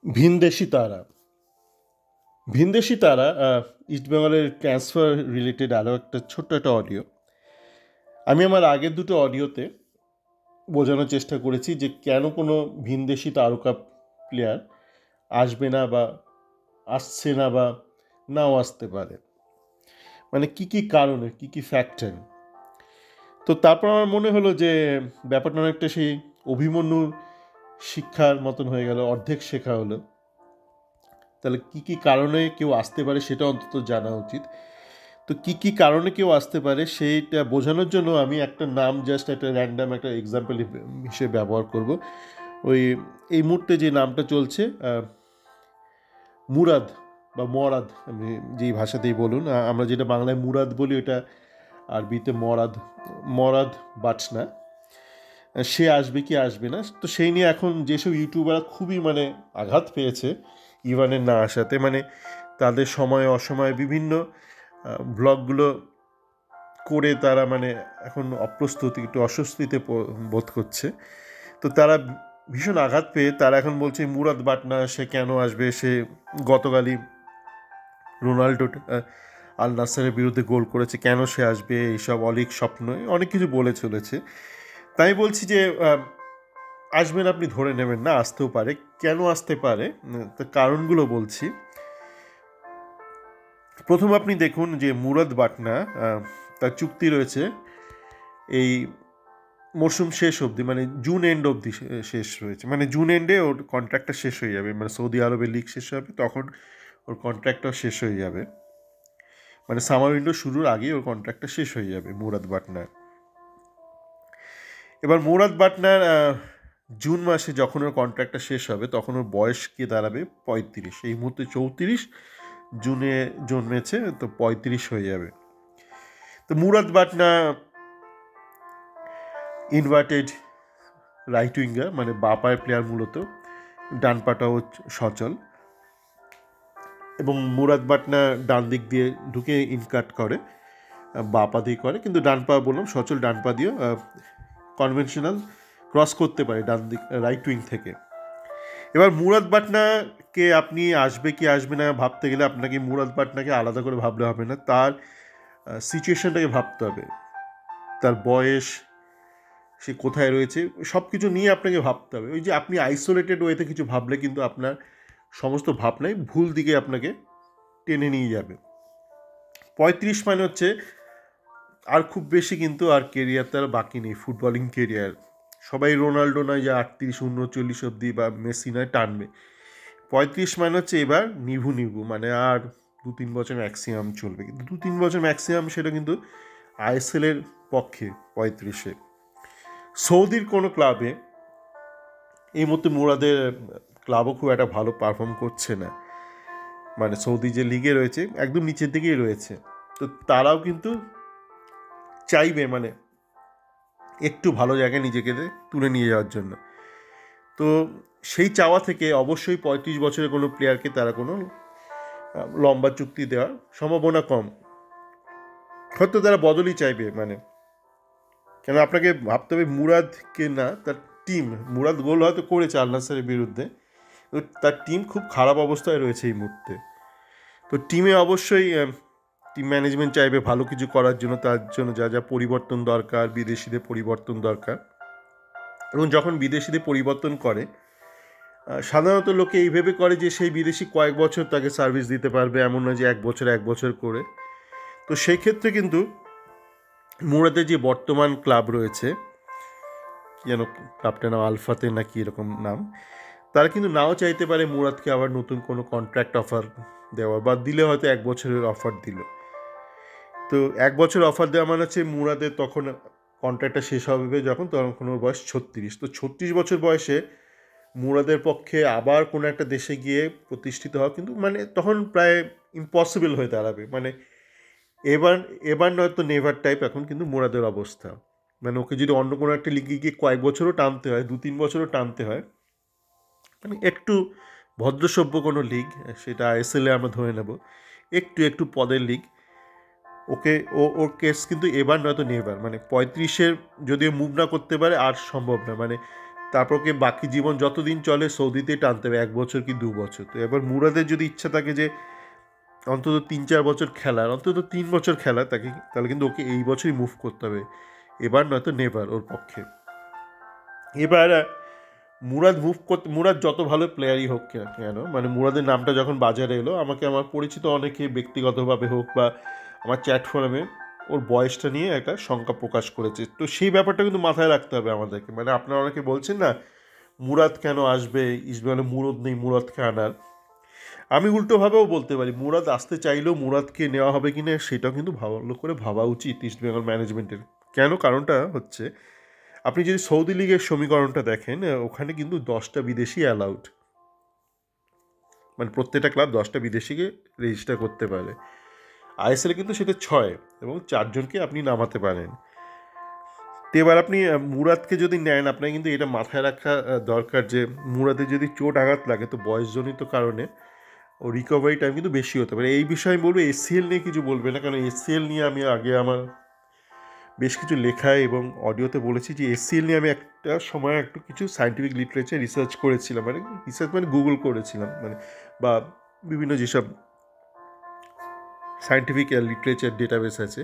ভিনদেশি তারা ভিনদেশি তারা ইস্টবেঙ্গলের ট্রান্সফার রিলেটেড আরও একটা ছোট্ট একটা অডিও। আমি আমার আগের দুটো অডিওতে বোঝানোর চেষ্টা করেছি যে কেন কোনো ভিনদেশি তারকা প্লেয়ার আসবে না বা আসছে না বা নাও আসতে পারে, মানে কি কি কারণে, কি কি ফ্যাক্টর। তো তারপর আমার মনে হলো যে ব্যাপারটা অনেকটা সেই অভিমন্যুর শিক্ষার মতন হয়ে গেল, অর্ধেক শেখা হলো। তাহলে কি কি কারণে কেউ আসতে পারে সেটা অন্তত জানা উচিত। তো কি কি কারণে কেউ আসতে পারে সেইটা বোঝানোর জন্য আমি একটা নাম জাস্ট একটা র্যান্ডাম একটা এক্সাম্পল হিসেবে ব্যবহার করব। ওই এই মুহূর্তে যে নামটা চলছে, মুরাদ বা মরাদ, আপনি যেই ভাষাতেই বলুন, আমরা যেটা বাংলায় মুরাদ বলি ওটা আরবিতে মরাদ, মরাদ বাটনা। সে আসবে কি আসবে না, তো সেই নিয়ে এখন যেসব ইউটিউবাররা খুবই মানে আঘাত পেয়েছে ইভানের না আসাতে, মানে তাদের সময় অসময়ে বিভিন্ন ব্লগগুলো করে তারা মানে এখন অপ্রস্তুতি, একটু অস্বস্তিতে বোধ করছে। তো তারা ভীষণ আঘাত পেয়ে তারা এখন বলছে মুরাদ বাটনা সে কেন আসবে, সে গতকালই রোনাল্ডো আল নাসেরের বিরুদ্ধে গোল করেছে, কেন সে আসবে, এইসব অলিক স্বপ্ন অনেক কিছু বলে চলেছে। তাই বলছি যে আসবেন, আপনি ধরে নেবেন না, আসতেও পারে। কেন আসতে পারে তার কারণগুলো বলছি। প্রথম আপনি দেখুন যে মুরাদ বাটনা তার চুক্তি রয়েছে এই মরশুম শেষ অবধি, মানে জুন এন্ড অবধি শেষ রয়েছে, মানে জুন এন্ডে ওর কন্ট্রাক্টটা শেষ হয়ে যাবে, মানে সৌদি আরবে লিগ শেষ হবে তখন ওর কন্ট্রাক্টটাও শেষ হয়ে যাবে, মানে সামার উইন্ডো শুরুর আগেই ওর কন্ট্রাক্টটা শেষ হয়ে যাবে মুরাদ বাটনার। এবার মুরাদ বাটনার জুন মাসে যখন ওর কন্ট্রাক্টটা শেষ হবে তখন ওর বয়স গিয়ে দাঁড়াবে 35, এই মুহূর্তে 34, জুনে জন্মেছে তো 35 হয়ে যাবে। তো মুরাদ বাটনা ইনভার্টেড রাইট উইঙ্গার, মানে বা পায়ের প্লেয়ার, মূলত ডান পাটাও সচল, এবং মুরাদ বাটনা ডান দিক দিয়ে ঢুকে ইনকাট করে, বা পা দিয়ে করে, কিন্তু ডান পা বললাম সচল, ডান পা দিয়েও কনভেনশনাল ক্রস করতে পারে ডান দিক রাইট উইং থেকে। এবার মুরাদ বাটনাকে আপনি আসবে কি আসবে না ভাবতে গেলে আপনাকে মুরাদ বাটনাকে আলাদা করে ভাবলে হবে না, তার সিচুয়েশনটাকে ভাবতে হবে, তার বয়স, সে কোথায় রয়েছে, সব কিছু নিয়ে আপনাকে ভাবতে হবে। ওই যে আপনি আইসোলেটেড ওয়েতে কিছু ভাবলে কিন্তু আপনার সমস্ত ভাবনাই ভুল দিকে আপনাকে টেনে নিয়ে যাবে। 35 মানে হচ্ছে আর খুব বেশি কিন্তু আর কেরিয়ার তার বাকি নেই, ফুটবলিং কেরিয়ার। সবাই রোনাল্ডো নয় যে 38 39 অবধি বা মেসি নয় টানবে। 35 মানে হচ্ছে এবার নিভু নিভু, মানে আর 2-3 বছর ম্যাক্সিমাম চলবে, কিন্তু 2-3 বছর ম্যাক্সিমাম সেটা কিন্তু আইএসএলের পক্ষে 35-এ। সৌদির কোনো ক্লাবে এই মুহূর্তে মুরাদের ক্লাবও খুব একটা ভালো পারফর্ম করছে না, মানে সৌদি যে লিগে রয়েছে একদম নিচের দিকেই রয়েছে। তো তারাও কিন্তু চাইবে মানে একটু ভালো জায়গায় নিজেকে তুলে নিয়ে যাওয়ার জন্য। তো সেই চাওয়া থেকে অবশ্যই 35 বছরের কোনো প্লেয়ারকে তারা কোনো লম্বা চুক্তি দেওয়ার সম্ভাবনা কম, হয়তো তারা বদলই চাইবে, মানে কেন আপনাকে ভাবতে হবে মুরাদকে না, তার টিম। মুরাদ গোল হয়তো করেছে আল নাসেরের বিরুদ্ধে, তো তার টিম খুব খারাপ অবস্থায় রয়েছে এই মুহূর্তে। তো টিমে অবশ্যই টিম ম্যানেজমেন্ট চাইবে ভালো কিছু করার জন্য, তার জন্য যা যা পরিবর্তন দরকার, বিদেশিদের পরিবর্তন দরকার। এবং যখন বিদেশিদের পরিবর্তন করে সাধারণত লোকে এই ভেবে করে যে সেই বিদেশি কয়েক বছর তাকে সার্ভিস দিতে পারবে, এমন নয় যে এক বছর করে। তো সেই ক্ষেত্রে কিন্তু মুরাদের যে বর্তমান ক্লাব রয়েছে, যেন ক্লাবটার নাম আলফাতে নাকি এরকম নাম, তারা কিন্তু নাও চাইতে পারে মুরাদকে আবার নতুন কোনো কন্ট্রাক্ট অফার দেওয়ার, বা দিলে হয়তো 1 বছরের অফার দিল। তো 1 বছর অফার দেওয়া মানে হচ্ছে মুরাদের তখন কন্ট্রাক্টটা শেষ হবে যখন, তখন ওর বয়স 36। তো 36 বছর বয়সে মুরাদের পক্ষে আবার কোনো একটা দেশে গিয়ে প্রতিষ্ঠিত হওয়া কিন্তু মানে তখন প্রায় ইম্পসিবল হয়ে দাঁড়াবে, মানে এবার এবার নয়তো নেভার টাইপ এখন কিন্তু মুরাদের অবস্থা। মানে ওকে যদি অন্য কোনো একটা লিগে গিয়ে কয়েক বছরও টানতে হয়, 2-3 বছরও টানতে হয়, মানে একটু ভদ্রসভ্য কোনো লিগ, সেটা আইএসএলে আমরা ধরে নেব, একটু একটু পদের লিগ, ওকে ওর কেস কিন্তু এবার নয়তো নেভার, মানে 35-এর যদিও মুভ না করতে পারে আর সম্ভব না, মানে তারপর ওকে বাকি জীবন যতদিন চলে সৌদিতেই টানতে হবে, 1 বছর কি 2 বছর। তো এবার মুরাদের যদি ইচ্ছা থাকে যে অন্তত 3-4 বছর খেলার, অন্তত 3 বছর খেলার, তাহলে কিন্তু ওকে এই বছরই মুভ করতে হবে, এবার নয়তো নেভার ওর পক্ষে। এবার মুরাদ মুভ করতে, মুরাদ যত ভালো প্লেয়ারই হোক কেন, মানে মুরাদের নামটা যখন বাজারে এলো, আমাকে আমার পরিচিত অনেকে ব্যক্তিগতভাবে হোক বা আমার চ্যাট ফোরামে ওর বয়সটা নিয়ে একটা শঙ্কা প্রকাশ করেছে। তো সেই ব্যাপারটা কিন্তু মাথায় রাখতে হবে আমাদেরকে। মানে আপনারা অনেকে বলছেন না মুরাদ কেন আসবে, ইস্টবেঙ্গলে মুরাদ নেই, মুরাদকে আনার। আমি উল্টোভাবেও বলতে পারি, মুরাদ আসতে চাইলেও মুরাদকে নেওয়া হবে কি না সেটাও কিন্তু ভালো করে ভাবা উচিত ইস্টবেঙ্গল ম্যানেজমেন্টের। কেন? কারণটা হচ্ছে, আপনি যদি সৌদি লিগের সমীকরণটা দেখেন, ওখানে কিন্তু 10টা বিদেশি অ্যালাউড, মানে প্রত্যেকটা ক্লাব 10টা বিদেশিকে রেজিস্টার করতে পারে। আইএসএলে কিন্তু সেটা 6 এবং 4 জনকে আপনি নামাতে পারেন। তো এবার আপনি মুরাদকে যদি নেন, আপনার কিন্তু এটা মাথায় রাখা দরকার যে মুরাদের যদি চোট আঘাত লাগে তো বয়সজনিত কারণে ও রিকভারি টাইম কিন্তু বেশি হতে পারে। এই বিষয়ে আমি বলবো এসসিএল নিয়ে কিছু বলবে না, কারণ এসসিএল নিয়ে আমি আগে আমার বেশ কিছু লেখায় এবং অডিওতে বলেছি যে এসসিএল নিয়ে আমি একটা সময় একটু কিছু সায়েন্টিফিক লিটারেচার রিসার্চ করেছিলাম, মানে রিসার্চ মানে গুগল করেছিলাম, মানে বা বিভিন্ন যেসব সায়েন্টিফিক লিটারেচার ডেটাবেস আছে।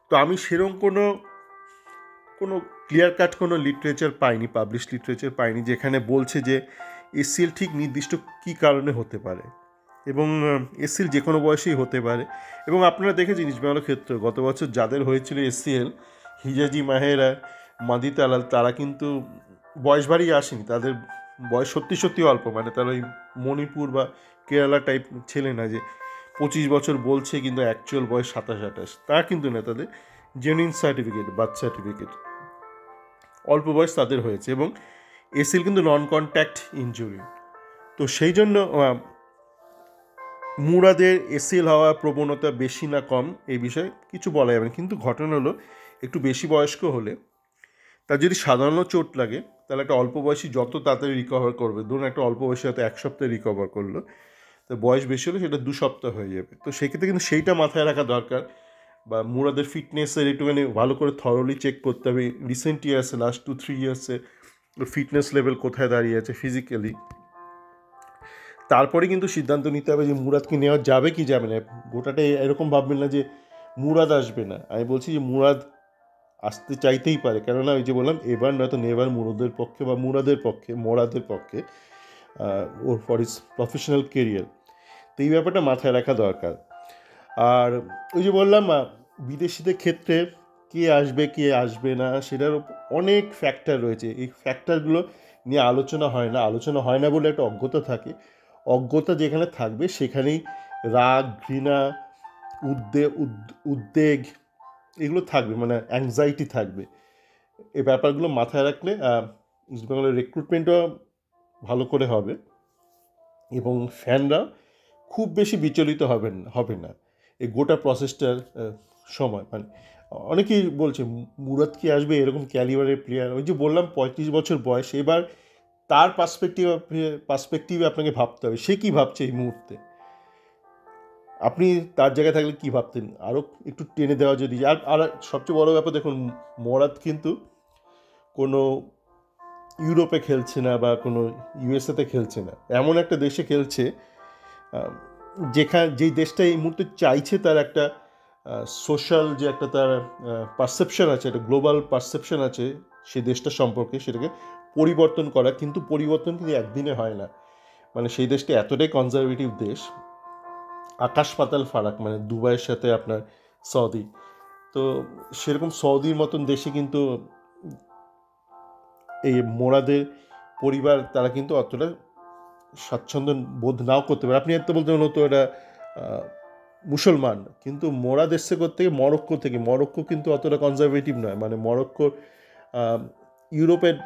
তো আমি সেরকম কোনো ক্লিয়ার কাট কোনো লিটারেচার পাইনি, পাবলিশ লিটারেচার পাইনি যেখানে বলছে যে এসসিএল ঠিক নির্দিষ্ট কী কারণে হতে পারে, এবং এসসিএল যে কোনো বয়সেই হতে পারে। এবং আপনারা দেখেছেন ইস্টবেঙ্গলের ক্ষেত্রে গত বছর যাদের হয়েছিল এসসিএল, হিজাজি মাহেরা, মাদি তালাল, তারা কিন্তু বয়স বাড়িয়ে আসেনি, তাদের বয়স সত্যি সত্যি অল্প, মানে তারা ওই মণিপুর বা কেরালা টাইপ ছেলে না যে 25 বছর বলছে কিন্তু অ্যাকচুয়াল বয়স 27-28, তা কিন্তু না, তাদের জেনুইন সার্টিফিকেট, বার্থ সার্টিফিকেট, অল্প বয়স তাদের হয়েছে। এবং এসিএল কিন্তু নন কন্ট্যাক্ট ইনজুরি। তো সেই জন্য মুরাদের এসিএল হওয়ার প্রবণতা বেশি না কম এই বিষয়ে কিছু বলা যাবে না, কিন্তু ঘটনা হলো একটু বেশি বয়স্ক হলে তার যদি সাধারণ চোট লাগে, তাহলে একটা অল্প বয়সী যত তাড়াতাড়ি রিকভার করবে, ধরুন একটা অল্প বয়সী হয়তো 1 সপ্তাহে রিকভার করলো, তো বয়স বেশি হলে সেটা 2 সপ্তাহ হয়ে যাবে। তো সেক্ষেত্রে কিন্তু সেইটা মাথায় রাখা দরকার, বা মুরাদের ফিটনেসের একটুখানি ভালো করে থরলি চেক করতে হবে। রিসেন্ট ইয়ার্সে, লাস্ট 2-3 ইয়ার্সে ফিটনেস লেভেল কোথায় দাঁড়িয়ে আছে ফিজিক্যালি, তারপরে কিন্তু সিদ্ধান্ত নিতে হবে যে মুরাদকে নেওয়া যাবে কি যাবে না। গোটাটা এরকম ভাববেন না যে মুরাদ আসবে না, আমি বলছি যে মুরাদ আসতে চাইতেই পারে, কেননা ওই যে বললাম এবার নয়তো নেভার মুরাদের পক্ষে বা মোরাদের পক্ষে ওর ফর ইস প্রফেশনাল কেরিয়ার। তো এই ব্যাপারটা মাথায় রাখা দরকার। আর ওই যে বললাম বিদেশিদের ক্ষেত্রে কে আসবে না সেটার অনেক ফ্যাক্টর রয়েছে, এই ফ্যাক্টরগুলো নিয়ে আলোচনা হয় না বলে একটা অজ্ঞতা থাকে। অজ্ঞতা যেখানে থাকবে সেখানেই রাগ, ঘৃণা, উদ্বেগ এগুলো থাকবে, মানে অ্যাংজাইটি থাকবে। এই ব্যাপারগুলো মাথায় রাখলে ইস্টবেঙ্গলের রিক্রুটমেন্টও ভালো করে হবে এবং ফ্যানরা খুব বেশি বিচলিত হবে না এই গোটা প্রসেসটার সময়। মানে অনেকেই বলছে মুরাদ কি আসবে এরকম ক্যালিবারের প্লেয়ার, ওই যে বললাম 35 বছর বয়স, এবার তার পার্সপেক্টিভে আপনাকে ভাবতে হবে সে কী ভাবছে এই মুহূর্তে। আপনি তার জায়গায় থাকলে কী ভাবতেন, আরও একটু টেনে দেওয়া যদি। আর সবচেয়ে বড় ব্যাপার দেখুন, মুরাদ কিন্তু কোনো ইউরোপে খেলছে না বা কোনো ইউএসএতে খেলছে না, এমন একটা দেশে খেলছে যেই দেশটা এই মুহূর্তে চাইছে তার একটা সোশ্যাল যে একটা তার পারসেপশন আছে, একটা গ্লোবাল পারসেপশন আছে সেই দেশটা সম্পর্কে, সেটাকে পরিবর্তন করা। কিন্তু পরিবর্তন কিন্তু একদিনে হয় না, মানে সেই দেশটা এতটাই কনজারভেটিভ দেশ, আকাশ পাতাল ফারাক, মানে দুবাইয়ের সাথে আপনার সৌদি। তো সেরকম সৌদির মতন দেশে কিন্তু এই মোরাদের পরিবার তারা কিন্তু অতটা স্বাচ্ছন্দ্য বোধ নাও করতে পারে। আপনি এত বলতে হলো তো এটা মুসলমান, কিন্তু মোরাদ এসছে থেকে মরক্কো কিন্তু অতটা কনজারভেটিভ নয়, মানে মরক্কোর ইউরোপের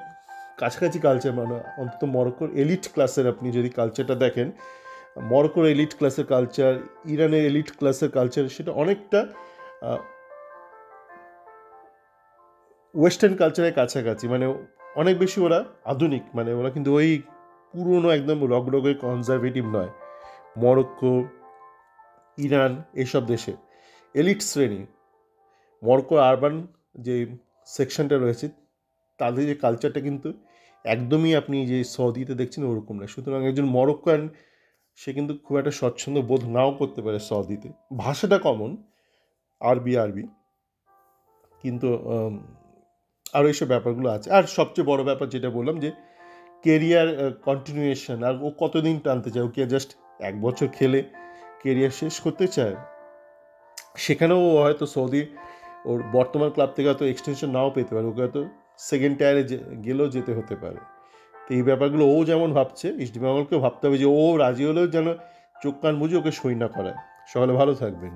কাছাকাছি কালচার, মানে অন্তত মরক্কোর এলিট ক্লাসের আপনি যদি কালচারটা দেখেন, মরক্কোর এলিট ক্লাসের কালচার, ইরানের এলিট ক্লাসের কালচার, সেটা অনেকটা ওয়েস্টার্ন কালচারের কাছাকাছি, মানে অনেক বেশি ওরা আধুনিক, মানে ওরা কিন্তু ওই পুরনো একদম রগরগে কনজারভেটিভ নয়। মরক্কো, ইরান এইসব দেশে এলিট শ্রেণী, মরক্কো আরবান যে সেকশনটা রয়েছে তাদের যে কালচারটা কিন্তু একদমই আপনি যে সৌদিতে দেখছেন ওরকম না। সুতরাং একজন মরক্কান সে কিন্তু খুব একটা স্বচ্ছন্দ বোধ নাও করতে পারে সৌদিতে। ভাষাটা কমন, আরবি, কিন্তু আরও এইসব ব্যাপারগুলো আছে। আর সবচেয়ে বড় ব্যাপার যেটা বললাম যে কেরিয়ার কন্টিনিউয়েশন, আর ও কতদিন টানতে চায়, ও কি জাস্ট 1 বছর খেলে কেরিয়ার শেষ করতে চায়? সেখানেও ও হয়তো সৌদি ওর বর্তমান ক্লাব থেকে হয়তো এক্সটেনশন নাও পেতে পারে, ওকে হয়তো সেকেন্ড টায়ারে গেলেও যেতে হতে পারে। তো এই ব্যাপারগুলো ও যেমন ভাবছে, ইস্টবেঙ্গলকেও ভাবতে হবে যে ও রাজি হলেও যেন চোখ কান বুঝে ওকে সই না করায়। সকলে ভালো থাকবেন।